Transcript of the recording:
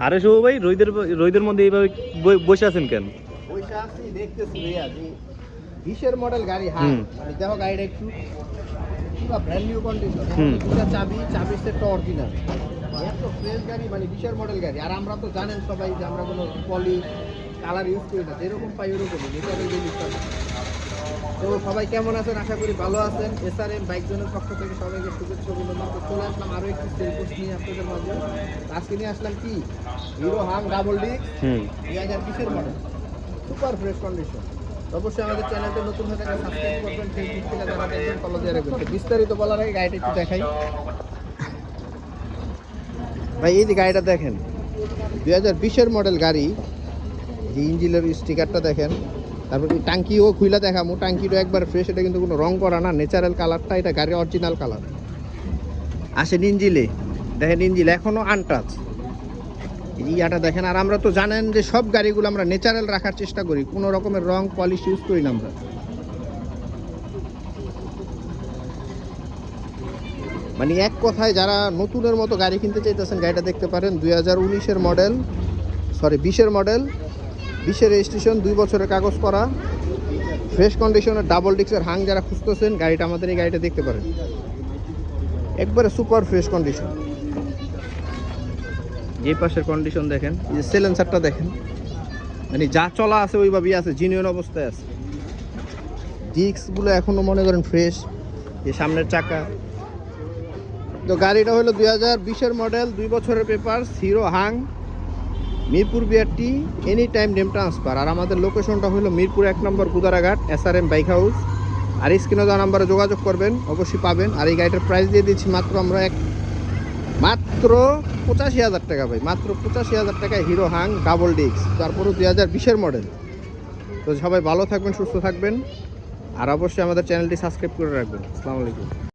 আরে শুভ ভাই, রোদের মধ্যে এইভাবে বসে আছেন কেন? বসে আছি দেখতেছি ভাইয়া যে 20-এর মডেল গাড়ি। হ্যাঁ আমি দেখো গাড়িটা একটু পুরো ব্র্যান্ড নিউ কন্ডিশন। দুটা চাবির সেটটা অরিজিনাল। এত ফ্রেশ গাড়ি, মানে 20-এর মডেল গাড়ি। আর আমরা তো জানেন সবাই যে আমরা কোনো পলিশ কালার ইউজ করি না, যেরকম পাই ওরকমই নেচারাল জিনিসটা। তো সবাই কেমন আছেন? আশা করি ভালো আছেন। এসআরএম বাইক জোনের পক্ষ থেকে সবাইকে শুভেচ্ছা অভিনন্দন। তো চলে আসলাম আরও একটি সেল পোস্ট নিয়ে আপনাদের মাঝে। আজকে নিয়ে আসলাম কি হিরো হাং ডাবল ডিস্ক 2020-এর মডেল, সুপার ফ্রেশ কন্ডিশন। অবশ্যই আমাদের চ্যানেলটা নতুন হয়ে থাকলে সাবস্ক্রাইব করবেন, ফেসবুক থেকে যারা দেখবেন ফলো দিয়ে রাখবেন। তো বিস্তারিত বলার আগে গাড়িটা একটু দেখাই ভাই। এই যে গাড়িটা দেখেন 2020-এর মডেল গাড়ি, যে ইঞ্জিনের স্টিকারটা দেখেন, তারপর এই টাঙ্কিও খুইলা দেখামো। টাঙ্কিটা একবার ফ্রেশ, এটা কিন্তু কোনো রং করা না, ন্যাচারাল কালারটা, এটা গাড়ির অরিজিনাল কালার। আসেন ইঞ্জিলে দেখেন, ইঞ্জিল এখনও আনটাচ। ইয়াটা দেখেন। আর আমরা তো জানেন যে সব গাড়িগুলো আমরা ন্যাচারাল রাখার চেষ্টা করি, কোনো রকমের রং পলিশ ইউজ করি না আমরা। মানে এক কথায় যারা নতুনের মতো গাড়ি কিনতে চাইতেছেন গাড়িটা দেখতে পারেন। 2019-এর মডেল, সরি 20-এর মডেল, 20-এর রেজিস্ট্রেশন, 2 বছরের কাগজ করা, ফ্রেশ কন্ডিশনের ডাবল ডিস্কের হাং যারা খুঁজতেছেন গাড়িটা, আমাদের এই গাড়িটা দেখতে পারেন। একবারে সুপার ফ্রেশ কন্ডিশন। এই পাশের কন্ডিশন দেখেন, এই যে সিলেন্সারটা দেখেন, মানে যা চলা আছে ওইভাবেই আছে, জিনিয়ন অবস্থায় আছে। ডিস্কগুলো এখনও মনে করেন ফ্রেশ। এই সামনের চাকা। তো গাড়িটা হলো 2020-এর মডেল, 2 বছরের paper, Hero Hunk, Mirpur BRT, any time ডেম ট্রান্সফার। আর আমাদের লোকেশনটা হলো Mirpur 1 number Gudaraghat, SRM bike house. আর স্ক্রিনে দেওয়া নাম্বারে যোগাযোগ করবেন, অবশ্যই পাবেন। আর এই গাড়িটার প্রাইস দিয়ে দিচ্ছি মাত্র 85,000 টাকা ভাই, মাত্র 85,000 টাকায় হিরো হাং ডাবল ডিস্ক, তারপরও 2020-এর মডেল। তো সবাই ভালো থাকবেন, সুস্থ থাকবেন, আর অবশ্যই আমাদের চ্যানেলটি সাবস্ক্রাইব করে রাখবেন। আসসালামু আলাইকুম।